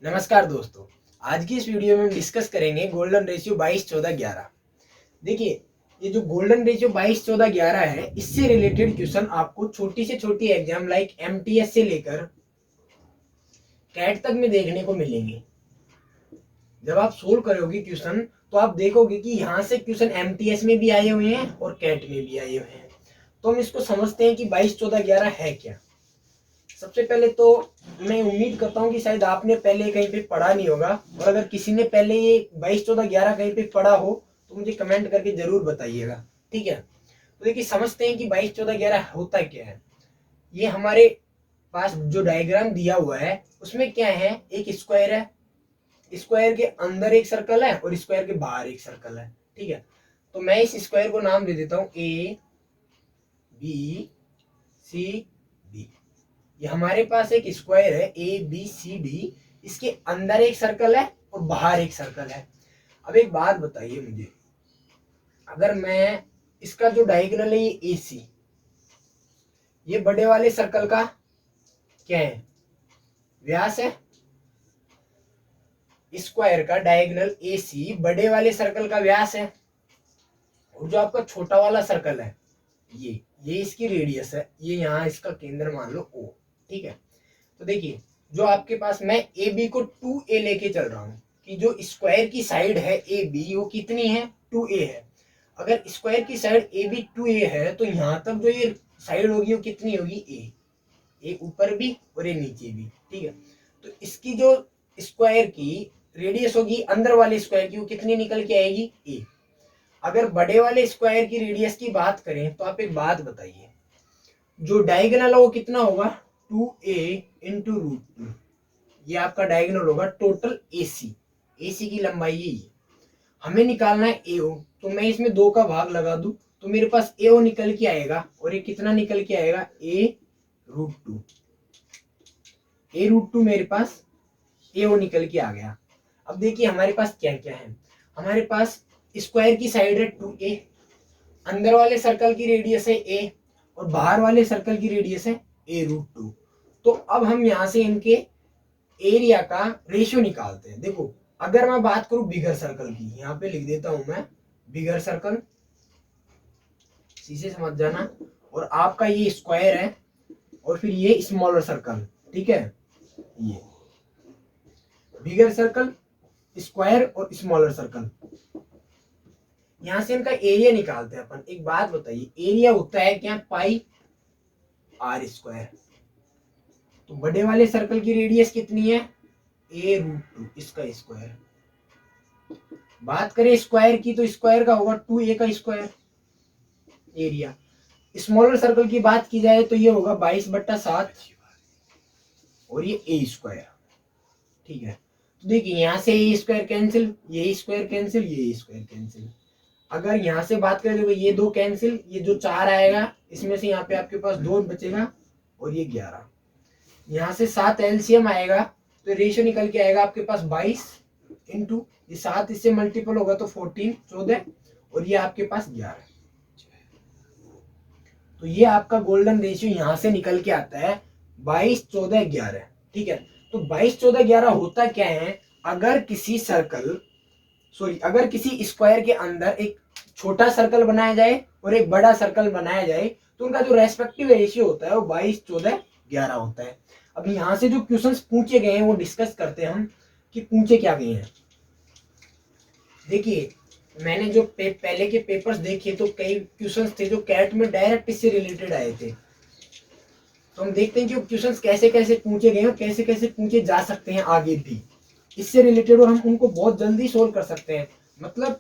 नमस्कार दोस्तों, आज की इस वीडियो में हम डिस्कस करेंगे गोल्डन रेशियो 22-14-11। देखिए, ये जो गोल्डन रेशियो 22-14-11 है, इससे रिलेटेड क्वेश्चन आपको छोटी से छोटी एग्जाम लाइक एमटीएस से लेकर कैट तक में देखने को मिलेंगे। जब आप सोल्व करोगे क्वेश्चन तो आप देखोगे कि यहाँ से क्वेश्चन एमटीएस में भी आए हुए हैं और कैट में भी आए हुए हैं। तो हम इसको समझते हैं कि 22-14-11 है क्या। सबसे पहले तो मैं उम्मीद करता हूँ कि शायद आपने पहले कहीं पे पढ़ा नहीं होगा, और अगर किसी ने पहले ये 22-14-11 कहीं पे पढ़ा हो तो मुझे कमेंट करके जरूर बताइएगा, ठीक है। तो देखिए, समझते हैं कि 22-14-11 होता क्या है। ये हमारे पास जो डायग्राम दिया हुआ है उसमें क्या है, एक स्क्वायर है, स्क्वायर के अंदर एक सर्कल है और स्क्वायर के बाहर एक सर्कल है, ठीक है। तो मैं इस स्क्वायर को नाम दे देता हूँ ए बी सी डी। ये हमारे पास एक स्क्वायर है ए बी सी डी, इसके अंदर एक सर्कल है और बाहर एक सर्कल है। अब एक बात बताइए मुझे, अगर मैं इसका जो डायगोनल है ये ए सी, ये बड़े वाले सर्कल का क्या है, व्यास है। स्क्वायर का डायगोनल ए सी बड़े वाले सर्कल का व्यास है, और जो आपका छोटा वाला सर्कल है ये इसकी रेडियस है, ये यहाँ इसका केंद्र मान लो ओ, ठीक है। तो देखिए, जो आपके पास मैं ए बी को 2a लेके चल रहा हूँ कि जो स्क्वायर की साइड है ए बी वो कितनी है, 2a है। अगर स्क्वायर की साइड ए बी 2a है तो यहाँ तक जो ये साइड होगी वो कितनी होगी, ए ऊपर भी और ए नीचे भी, ठीक है। तो इसकी जो स्क्वायर की रेडियस होगी अंदर वाले स्क्वायर की, वो कितनी निकल के आएगी, ए। अगर बड़े वाले स्क्वायर की रेडियस की बात करें तो आप एक बात बताइए, जो डायगोनल है वो कितना होगा, 2a इंटू √2। ये आपका डायगोनल होगा टोटल एसी की लंबाई है ये। हमें निकालना है एओ, तो मैं इसमें 2 का भाग लगा दूं तो मेरे पास एओ निकल के आएगा, और ये कितना निकल के आएगा, a√2। a√2 मेरे पास एओ निकल के आ गया। अब देखिए हमारे पास क्या क्या है, हमारे पास स्क्वायर की साइड है 2a, अंदर वाले सर्कल की रेडियस है a और बाहर वाले सर्कल की रेडियस है a√2। तो अब हम यहाँ से इनके एरिया का रेशियो निकालते हैं। देखो, अगर मैं बात करूं बिगर सर्कल की, यहाँ पे लिख देता हूं मैं बिगर सर्कल, सीधे समझ जाना, और आपका ये स्क्वायर है और फिर ये स्मॉलर सर्कल, ठीक है। ये बिगर सर्कल, स्क्वायर और स्मॉलर सर्कल, यहां से इनका एरिया निकालते हैं अपन। एक बात बताइए, एरिया होता है क्या, पाई आर स्क्वायर। तो बड़े वाले सर्कल की रेडियस कितनी है, a√2, इसका स्क्वायर। बात करें स्क्वायर की तो स्क्वायर का होगा 2a का स्क्वायर एरिया। स्मॉलर सर्कल की बात की जाए तो ये होगा 22/7 और ये a स्क्वायर, ठीक है। तो देखिए, यहाँ से a स्क्वायर कैंसिल, ये स्क्वायर कैंसिल, ये स्क्वायर कैंसिल। अगर यहाँ से बात करें तो ये 2 कैंसिल, ये जो 4 आएगा इसमें से यहाँ पे आपके पास 2 बचेगा और ये 11। यहाँ से 7 एलसीएम आएगा तो रेशियो निकल के आएगा आपके पास 22 इंटू ये 7 इससे मल्टीपल होगा तो 14, 14, और ये आपके पास 11। तो ये आपका गोल्डन रेशियो यहाँ से निकल के आता है 22-14-11, ठीक है। तो 22-14-11 होता क्या है, अगर किसी स्क्वायर के अंदर एक छोटा सर्कल बनाया जाए और एक बड़ा सर्कल बनाया जाए तो उनका जो रेस्पेक्टिव रेशियो होता है वो 22-14-11 होता है। अब यहाँ से जो क्वेश्चंस पूछे गए हैं वो डिस्कस करते हैं हम कि पूछे क्या गए हैं। देखिए, मैंने जो पहले के पेपर्स देखे तो कई क्वेश्चंस थे जो कैट में डायरेक्ट इससे रिलेटेड आए थे। तो हम देखते हैं कि वो क्वेश्चंस कैसे कैसे पूछे गए और कैसे कैसे पूछे जा सकते हैं आगे भी इससे रिलेटेड, और हम उनको बहुत जल्दी सोल्व कर सकते हैं। मतलब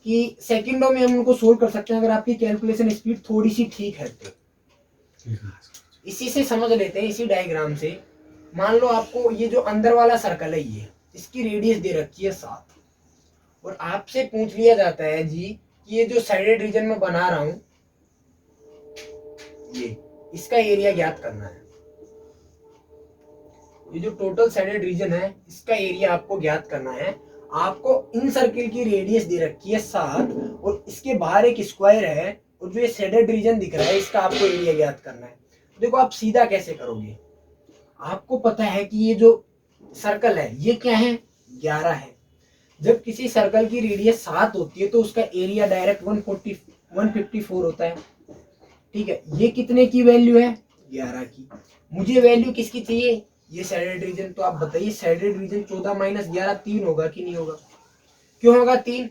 कि सेकंडों में हम उनको सोल्व कर सकते हैं अगर आपकी कैलकुलेशन स्पीड थोड़ी सी ठीक है तो। इसी से समझ लेते हैं, इसी डायग्राम से। मान लो आपको ये जो अंदर वाला सर्कल है ये, इसकी रेडियस दे रखी है 7, और आपसे पूछ लिया जाता है जी कि ये जो साइडेड रीजन में बना रहा हूं ये, इसका एरिया ज्ञात करना है। ये जो टोटल साइडेड रीजन है इसका एरिया आपको ज्ञात करना है। आपको इन सर्किल की रेडियस दे रखी है 7 और इसके बाहर एक स्क्वायर है, और जो ये शेडेड रीजन दिख रहा है इसका आपको एरिया ज्ञात करना है। देखो, आप सीधा कैसे करोगे, आपको पता है कि ये जो सर्कल है ये क्या है 11 है। जब किसी सर्कल की रेडियस 7 होती है तो उसका एरिया डायरेक्ट 154 होता है। ठीक है, ये कितने की वैल्यू है 11 की। मुझे वैल्यू किसकी चाहिए ये सैडेड रीजन। तो आप बताइए सैडेड रीजन 14 माइनस 11 3 होगा कि नहीं होगा। क्यों होगा 3,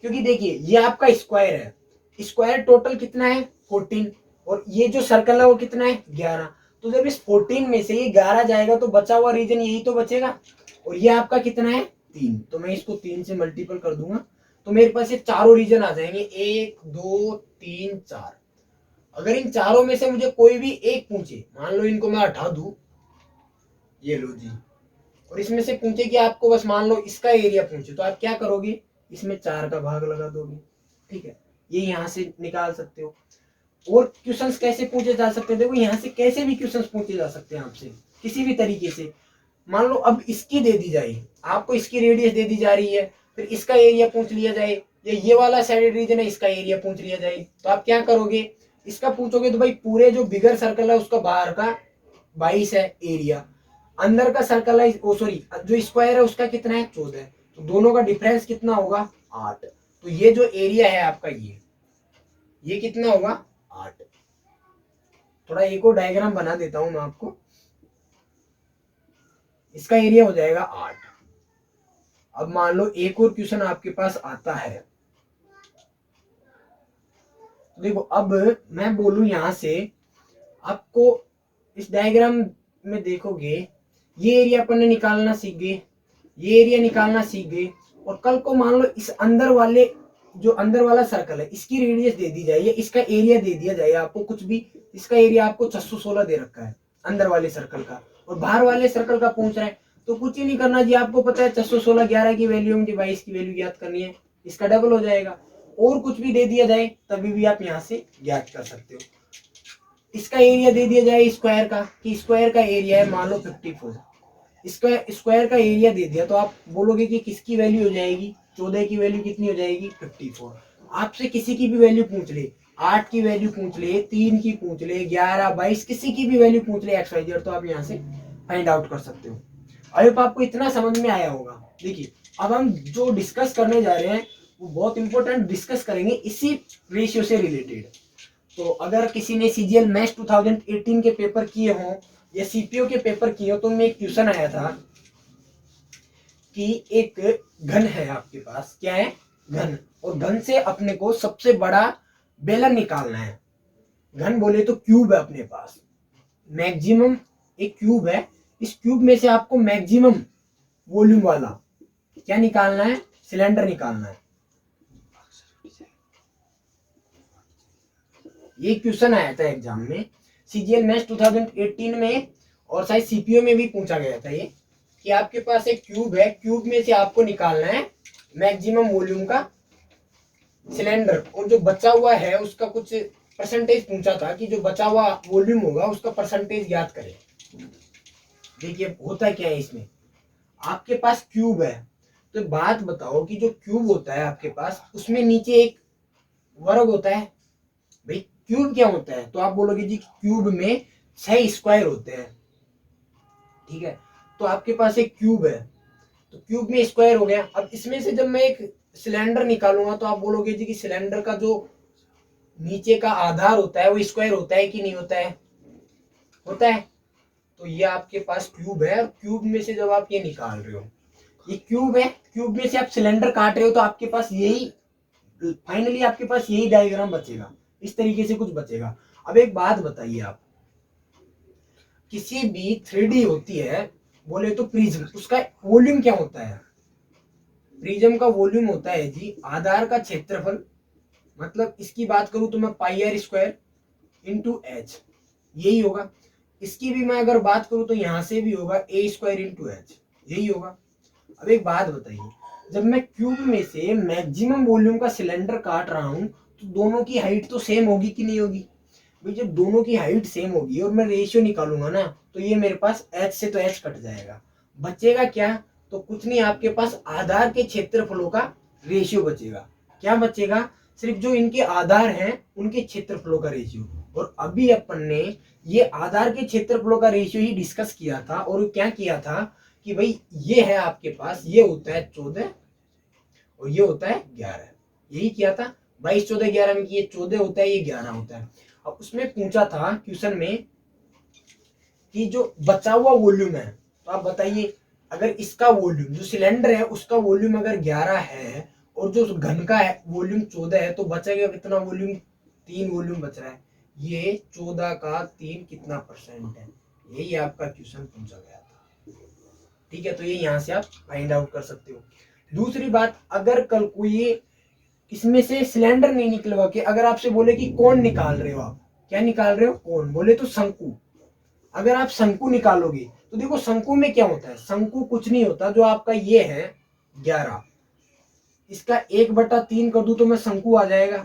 क्योंकि देखिए ये आपका स्क्वायर है, स्क्वायर टोटल कितना है 14 और ये जो सर्कल है वो कितना है 11। तो जब इस 14 में से ये 11 जाएगा तो बचा हुआ रीजन यही तो बचेगा और ये आपका कितना है 3। तो मैं इसको 3 से मल्टीपल कर दूंगा तो मेरे पास ये चारों रीजन आ जाएंगे 1 2 3 4। अगर इन चारों में से मुझे कोई भी एक पूछे, मान लो इनको मैं हटा दूं, ये लो जी, और इसमें से पूछे कि आपको बस मान लो इसका एरिया पूछे तो आप क्या करोगे इसमें 4 का भाग लगा दोगे। ठीक है, ये यहाँ से निकाल सकते हो। और क्वेश्चंस कैसे पूछे जा सकते हैं, देखो यहाँ से कैसे भी क्वेश्चंस पूछे जा सकते हैं आपसे किसी भी तरीके से। मान लो अब इसकी दे दी जाए, आपको इसकी रेडियस दे दी जा रही है, फिर इसका एरिया पूछ लिया जाए, या ये वाला साइडेड रीजन है इसका एरिया पूछ लिया जाए, तो आप क्या करोगे इसका पूछोगे तो भाई पूरे जो बिगर सर्कल है उसका बाहर का 22 है एरिया, अंदर का सर्कल है सॉरी जो स्क्वायर है उसका कितना है 14, तो दोनों का डिफरेंस कितना होगा 8। तो ये जो एरिया है आपका ये कितना होगा 8। थोड़ा एक और डायग्राम बना देता हूं मैं आपको, इसका एरिया हो जाएगा 8। अब मान लो एक और क्वेश्चन आपके पास आता है, देखो अब मैं बोलूं यहां से आपको इस डायग्राम में देखोगे ये एरिया अपन ने निकालना सीख गए, ये एरिया निकालना सीख गए, और कल को मान लो इस अंदर वाले जो अंदर वाला सर्कल है इसकी रेडियस दे दी जाए, इसका एरिया दे दिया जाए आपको कुछ भी, इसका एरिया आपको 616 दे रखा है अंदर वाले सर्कल का और बाहर वाले सर्कल का पूछ रहा है, तो कुछ ही नहीं करना जी, आपको पता है 616 11 की वैल्यू मुझे 22 की वैल्यू ज्ञात करनी है, इसका डबल हो जाएगा, और कुछ भी दे दिया जाए तभी भी आप यहाँ से ज्ञात कर सकते हो। इसका एरिया दे दिया जाए स्क्वायर का, कि स्क्वायर का एरिया है मान लो 54, इसका स्क्वायर का एरिया दे दिया तो आप बोलोगे कि किसकी वैल्यू हो जाएगी 14 की वैल्यू कितनी हो जाएगी 54। आपसे किसी की भी वैल्यू पूछ ले, 8 की वैल्यू पूछ ले, 3 की पूछ ले, 11 22 किसी की भी वैल्यू पूछ ले XYZ, तो आप यहाँ से फाइंड आउट कर सकते हो। आई होप आपको इतना समझ में आया होगा। देखिए अब हम जो डिस्कस करने जा रहे हैं वो बहुत इंपॉर्टेंट डिस्कस करेंगे इसी रेशियो से रिलेटेड। तो अगर किसी ने CGL मैथ्स 2018 के पेपर किए हों या CPO के पेपर किए हो तो उनमें एक क्वेश्चन आया था कि एक घन है आपके पास, क्या है घन, और घन से अपने को सबसे बड़ा बेलन निकालना है। घन बोले तो क्यूब है अपने पास, मैक्सिमम एक क्यूब है, इस क्यूब में से आपको मैक्सिमम वॉल्यूम वाला क्या निकालना है सिलेंडर निकालना है। ये क्वेश्चन आया था एग्जाम में CGL मैथ्स 2018 में, और शायद CPO में भी पूछा गया था ये, कि आपके पास एक क्यूब है, क्यूब में से आपको निकालना है मैक्सिमम वॉल्यूम का सिलेंडर, और जो बचा हुआ है उसका कुछ परसेंटेज पूछा था कि जो बचा हुआ वॉल्यूम होगा उसका परसेंटेज ज्ञात करें। देखिए होता क्या है इसमें, आपके पास क्यूब है तो बात बताओ कि जो क्यूब होता है आपके पास उसमें नीचे एक वर्ग होता है, भाई क्यूब क्या होता है, तो आप बोलोगे जी क्यूब में 6 स्क्वायर होते हैं। ठीक है, तो आपके पास एक क्यूब है तो क्यूब में स्क्वायर हो गया। अब इसमें से जब मैं एक सिलेंडर निकालूंगा तो आप बोलोगे जी कि सिलेंडर का जो नीचे का आधार होता है वो स्क्वायर होता है कि नहीं होता है, होता है। तो ये आपके पास क्यूब है और क्यूब में से जब आप ये निकाल रहे हो, ये क्यूब है, क्यूब में से आप सिलेंडर काट रहे हो तो आपके पास यही फाइनली आपके पास यही डायग्राम बचेगा, इस तरीके से कुछ बचेगा। अब एक बात बताइए आप, किसी भी 3D होती है बोले तो प्रिज्म, उसका वॉल्यूम क्या होता है, प्रिज्म का वॉल्यूम होता है जी आधार का क्षेत्रफल, मतलब इसकी बात करूं तो मैं पाई आर स्क्वायर इंटू एच, यही होगा। इसकी भी मैं अगर बात करूं तो यहां से भी होगा ए स्क्वायर इंटू एच, यही होगा। अब एक बात बताइए, जब मैं क्यूब में से मैक्सिमम वॉल्यूम का सिलेंडर काट रहा हूं तो दोनों की हाइट तो सेम होगी कि नहीं होगी, भाई जब दोनों की हाइट सेम होगी और मैं रेशियो निकालूंगा ना तो ये मेरे पास एच से तो एच कट जाएगा, बचेगा क्या, तो कुछ नहीं, आपके पास आधार के क्षेत्रफलों का रेशियो बचेगा। क्या बचेगा, सिर्फ जो इनके आधार हैं उनके क्षेत्रफलों का रेशियो। और अभी अपन ने ये आधार के क्षेत्रफलों का रेशियो ही डिस्कस किया था, और क्या किया था कि कि भाई ये है आपके पास, ये होता है 14 और ये होता है 11। यही किया था 22 14 11 में कि ये 14 होता है, ये 11 होता है। अब उसमें पूछा था क्वेश्चन में कि जो बचा हुआ वॉल्यूम है, तो आप बताइए अगर इसका वॉल्यूम, जो सिलेंडर है उसका वॉल्यूम अगर 11 है और जो घन का है वॉल्यूम 14 है, तो बचेगा कितना वॉल्यूम? 3 वॉल्यूम बच रहा है। ये 14 का 3 कितना परसेंट है? यही आपका क्वेश्चन पूछा गया था। ठीक है, तो ये यहाँ से आप फाइंड आउट कर सकते हो। दूसरी बात, अगर कल को ये इसमें से सिलेंडर नहीं निकलवा के अगर आपसे बोले कि कौन निकाल रहे हो, आप क्या निकाल रहे हो? कौन बोले तो शंकु। अगर आप शंकु निकालोगे तो देखो शंकु में क्या होता है, शंकु कुछ नहीं होता, जो आपका ये है 11, इसका 1/3 कर दूं तो मैं शंकु आ जाएगा।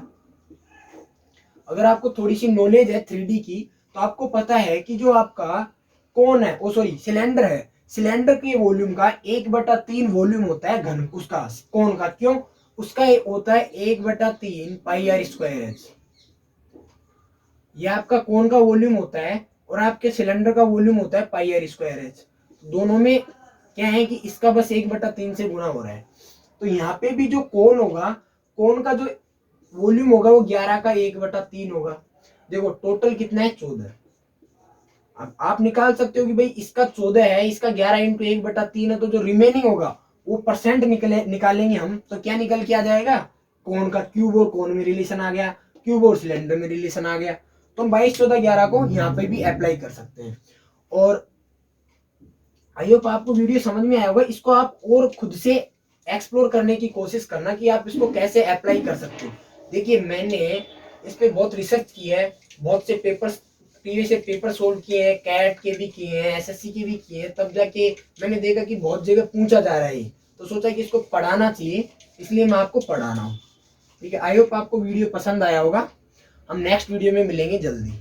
अगर आपको थोड़ी सी नॉलेज है 3D की, तो आपको पता है कि जो आपका कौन है, ओ सॉरी सिलेंडर है, सिलेंडर के वॉल्यूम का 1/3 वॉल्यूम होता है घन उसका, कौन का, क्यों? उसका होता है 1/3 पाई आर स्क्वायर एच। ये आपका कौन का वॉल्यूम होता है और आपके सिलेंडर का वॉल्यूम होता है पाई आर स्क्वायर एच। दोनों में क्या है कि इसका बस 1/3 से गुणा हो रहा है। तो यहाँ पे भी जो कोण होगा, कोण का जो वॉल्यूम होगा वो 11 का 1/3 होगा। देखो टोटल कितना है? 14। अब आप निकाल सकते हो कि भाई इसका 14 है, इसका 11 इंटू 1/3 है, तो जो रिमेनिंग होगा वो परसेंट निकालेंगे हम, तो क्या निकल के आ जाएगा? कोण का क्यूब और कोण में रिलेशन आ गया, क्यूब और सिलेंडर में रिलेशन आ गया। तो हम 22 14 11 को यहाँ पे भी अप्लाई कर सकते हैं। और आई होप आपको वीडियो समझ में आया होगा। इसको आप और खुद से एक्सप्लोर करने की कोशिश करना कि आप इसको कैसे अप्लाई कर सकते हो। देखिए मैंने इस पे बहुत रिसर्च की है, बहुत से पेपर्स प्रीवियस से पेपर सोल्व किए हैं, कैट के भी किए हैं, एसएससी के भी किए हैं, तब जाके मैंने देखा कि बहुत जगह पूछा जा रहा है, तो सोचा कि इसको पढ़ाना चाहिए, इसलिए मैं आपको पढ़ा रहा हूँ। ठीक है, आई होप आपको वीडियो पसंद आया होगा। हम नेक्स्ट वीडियो में मिलेंगे जल्दी।